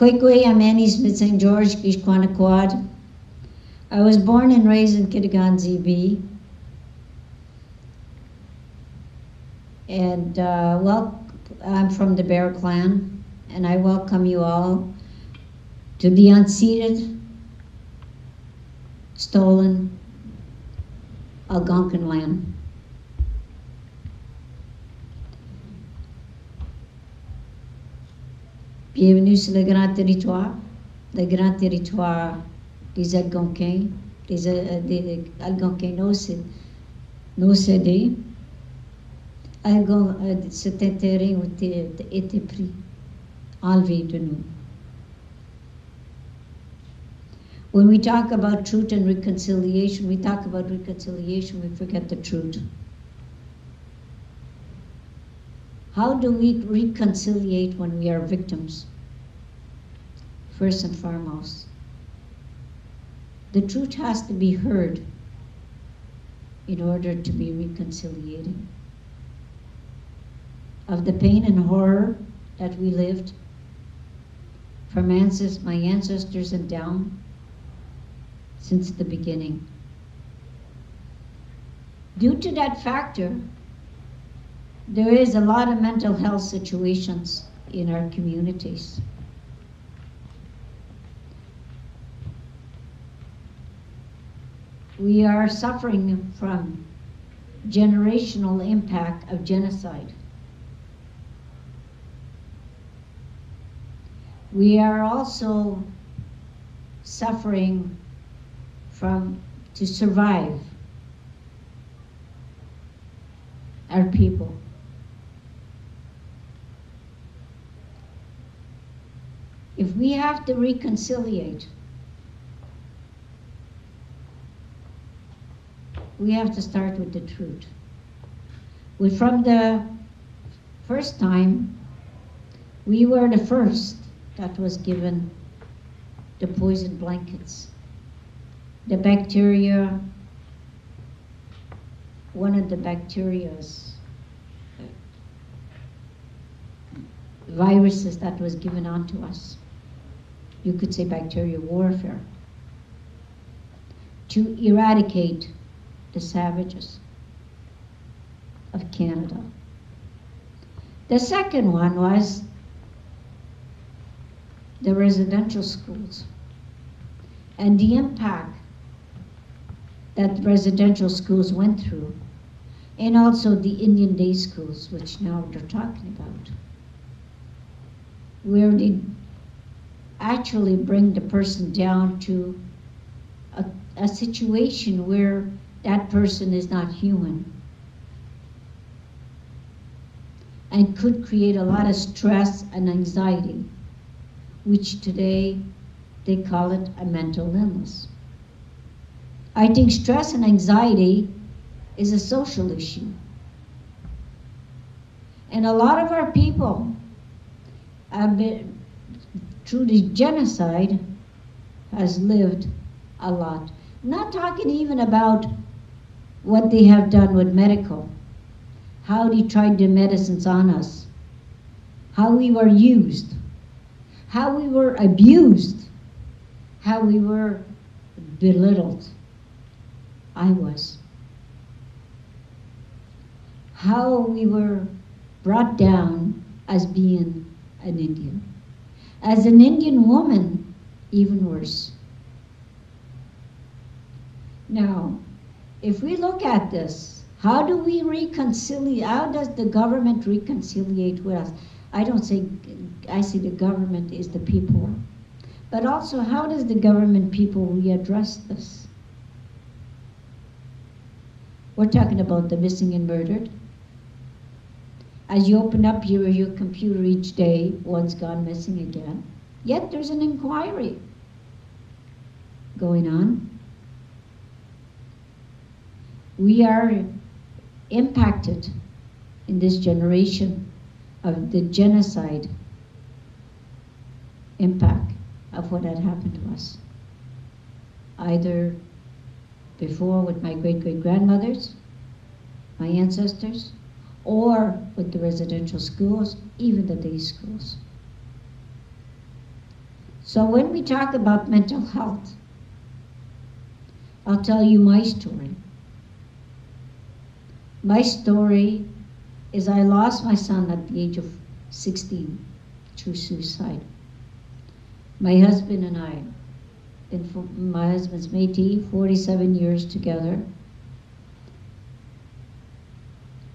Kwekwe Amanis mit St. George Kishkwanakwad. I was born and raised in Kitigan ZB. And I'm from the Bear Clan, and I welcome you all to the unceded, stolen Algonquin land. Bienvenue sur le grand territoire des Algonquins, des Algonquins non cédés. Cet terrain a été pris, enlevé de nous. When we talk about truth and reconciliation, we forget the truth. How do we reconciliate when we are victims? First and foremost, the truth has to be heard in order to be reconciliating. Of the pain and horror that we lived from my ancestors and down since the beginning. Due to that factor, there is a lot of mental health situations in our communities. We are suffering from generational impact of genocide. We are also suffering to survive our people. If we have to reconciliate, we have to start with the truth. From the first time, we were the first that was given the poison blankets. The bacteria, one of the bacteria's viruses that was given onto us. You could say bacterial warfare. To eradicate the savages of Canada. The second one was the residential schools and the impact that residential schools went through, and also the Indian day schools, which now they're talking about, where they actually bring the person down to a situation where that person is not human and could create a lot of stress and anxiety, which today they call it a mental illness. I think stress and anxiety is a social issue. And a lot of our people have been, through the genocide, has lived a lot. I'm not talking even about what they have done with medical, how they tried the medicines on us, how we were used, how we were abused, how we were belittled. I was. How we were brought down as being an Indian. As an Indian woman, even worse. Now, if we look at this, how do we reconcile? How does the government reconciliate with us? I see the government is the people. But also, how does the government people readdress this? We're talking about the missing and murdered. As you open up your computer each day, one's gone missing again. Yet there's an inquiry going on. We are impacted in this generation of the genocide impact of what had happened to us. Either before with my great-great-grandmothers, my ancestors, or with the residential schools, even the day schools. So when we talk about mental health, I'll tell you my story. My story is I lost my son at the age of 16 through suicide. My husband and I, my husband's Métis, 47 years together.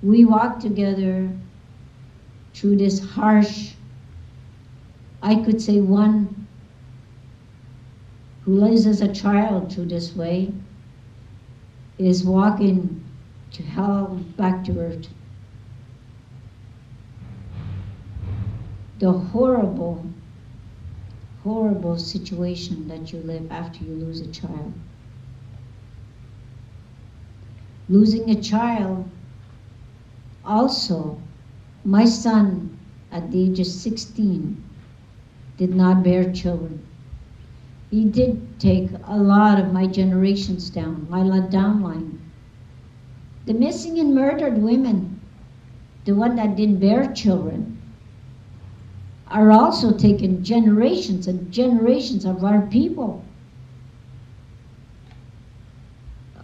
We walked together through this harsh, I could say one who lives as a child through this way is walking to hell, back to earth. The horrible, horrible situation that you live after you lose a child. Losing a child, also, my son at the age of 16 did not bear children. He did take a lot of my generations down, my downline. The missing and murdered women, the one that didn't bear children, are also taking generations and generations of our people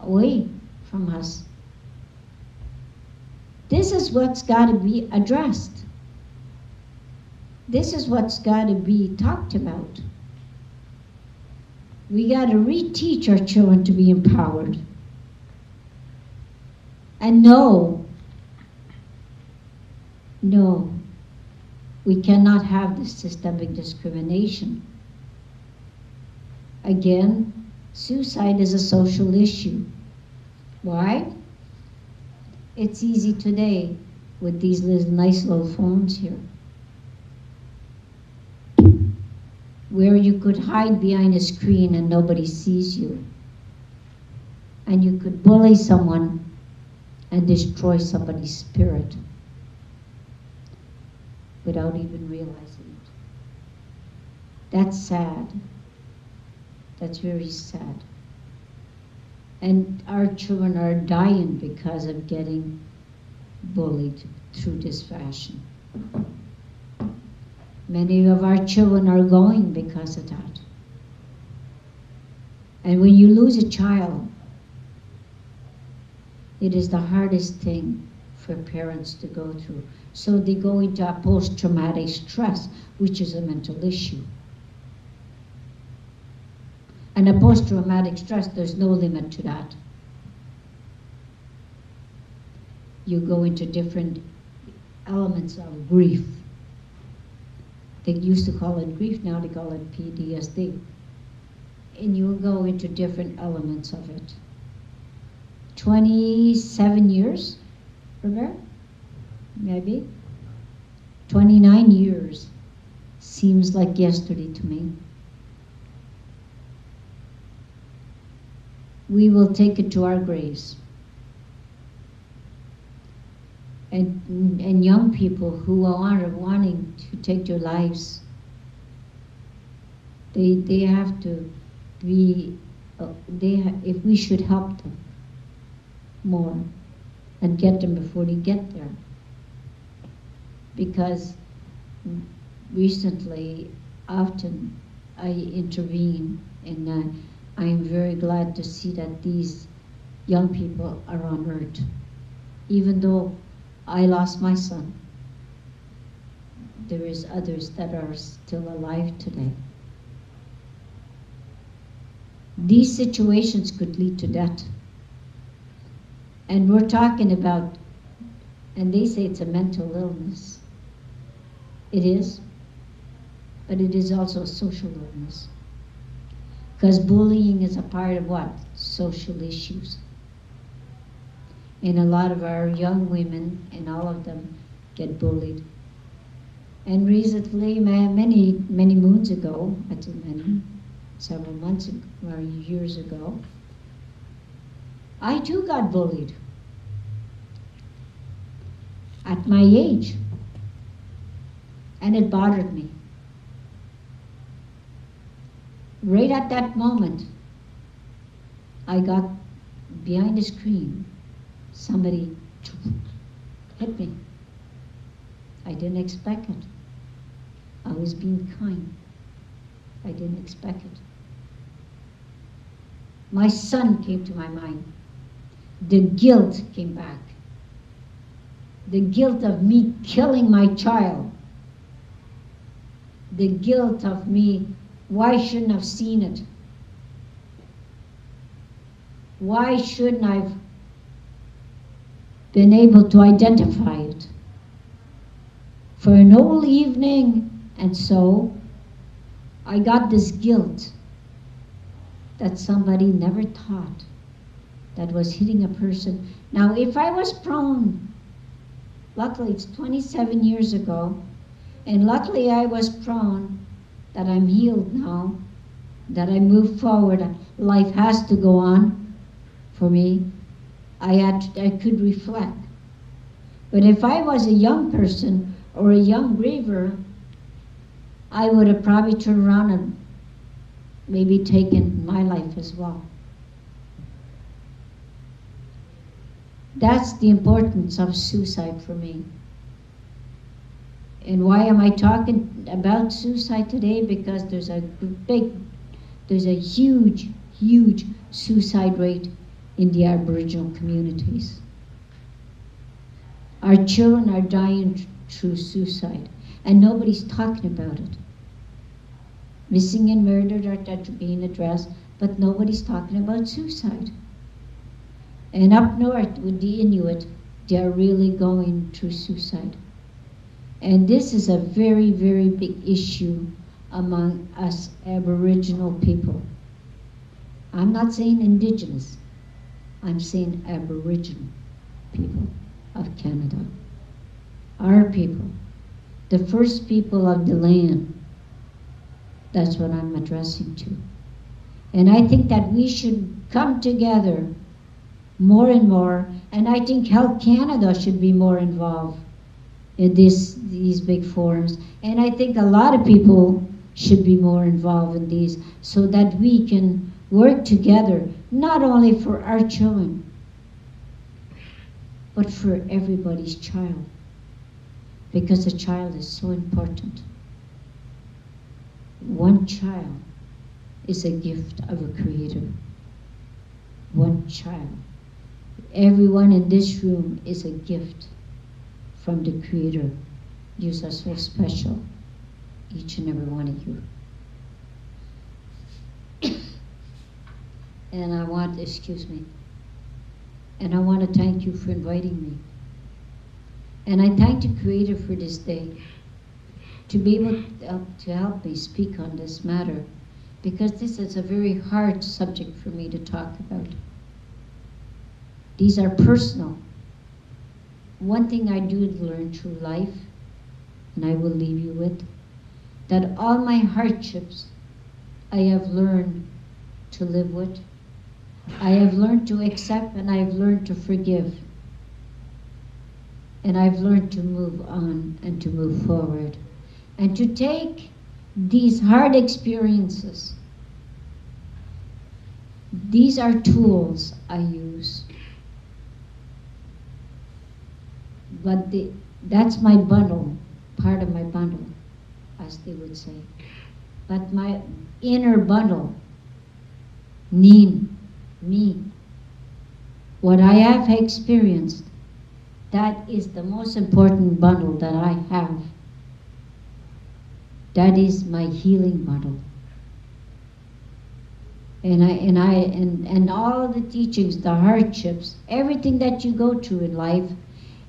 away from us. This is what's got to be addressed. This is what's got to be talked about. We got to reteach our children to be empowered. And no, we cannot have this systemic discrimination. Again, suicide is a social issue. Why? It's easy today with these nice little phones here, where you could hide behind a screen and nobody sees you. And you could bully someone and destroy somebody's spirit without even realizing it. That's sad. That's very sad. And our children are dying because of getting bullied through this fashion. Many of our children are going because of that. And when you lose a child, it is the hardest thing for parents to go through. So they go into a post-traumatic stress, which is a mental issue. And a post-traumatic stress, there's no limit to that. You go into different elements of grief. They used to call it grief, now they call it PTSD. And you will go into different elements of it. 27 years, Robert? Maybe? 29 years seems like yesterday to me. We will take it to our graves. And young people who are wanting to take their lives, they have to be, if we should help them more and get them before they get there. Because recently, often I intervene, and I am very glad to see that these young people are on earth. Even though I lost my son, there is others that are still alive today. These situations could lead to death. And we're talking about, and they say it's a mental illness. It is, but it is also a social illness. Because bullying is a part of what? Social issues. And a lot of our young women, and all of them, get bullied. And recently, many moons ago, several months ago, or years ago, I too got bullied. At my age. And it bothered me. Right at that moment, I got behind the screen. Somebody hit me. I didn't expect it. I was being kind. I didn't expect it. My son came to my mind. The guilt came back. The guilt of me killing my child. The guilt of me, why shouldn't I have seen it? Why shouldn't I have been able to identify it? For an whole evening, and so I got this guilt that somebody never thought that was hitting a person. Now, if I was prone, luckily it's 27 years ago, and luckily I was prone that I'm healed now, that I move forward, life has to go on for me. I could reflect. But if I was a young person or a young griever, I would have probably turned around and maybe taken my life as well. That's the importance of suicide for me. And why am I talking about suicide today? Because there's a huge, huge suicide rate in the Aboriginal communities. Our children are dying through suicide, and nobody's talking about it. Missing and murdered are being addressed, but nobody's talking about suicide. And up north with the Inuit, they're really going through suicide. And this is a very, very big issue among us Aboriginal people. I'm not saying Indigenous, I'm saying Aboriginal people of Canada. Our people, the first people of the land. That's what I'm addressing to. And I think that we should come together more and more, and I think Health Canada should be more involved in these big forums. And I think a lot of people should be more involved in these so that we can work together, not only for our children, but for everybody's child. Because a child is so important. One child is a gift of a creator. One child. Everyone in this room is a gift from the Creator. You are so special, each and every one of you. And I want to thank you for inviting me. And I thank the Creator for this day, to be able to help me speak on this matter, because this is a very hard subject for me to talk about. These are personal. One thing I do learn through life, and I will leave you with, that all my hardships I have learned to live with. I have learned to accept, and I have learned to forgive. And I've learned to move on and to move forward. And to take these hard experiences. These are tools I use. But that's my bundle, part of my bundle, as they would say. But my inner bundle, me, what I have experienced, that is the most important bundle that I have. That is my healing bundle. And all the teachings, the hardships, everything that you go through in life,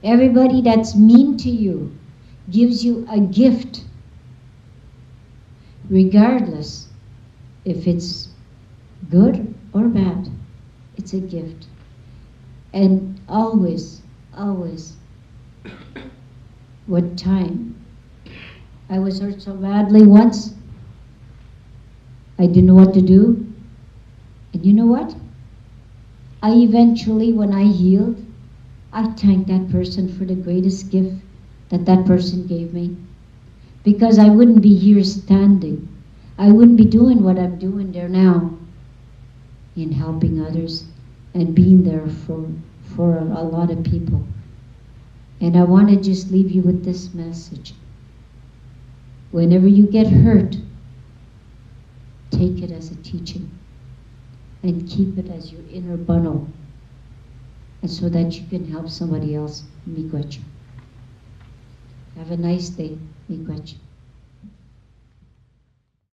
everybody that's mean to you gives you a gift, regardless if it's good or bad. It's a gift. And always, always, with time. I was hurt so badly once, I didn't know what to do. And you know what? I eventually, when I healed, I thanked that person for the greatest gift that that person gave me. Because I wouldn't be here standing. I wouldn't be doing what I'm doing there now, in helping others and being there for a lot of people. And I want to just leave you with this message. Whenever you get hurt, take it as a teaching and keep it as your inner bundle, and so that you can help somebody else. Miigwech. Have a nice day. Miigwech.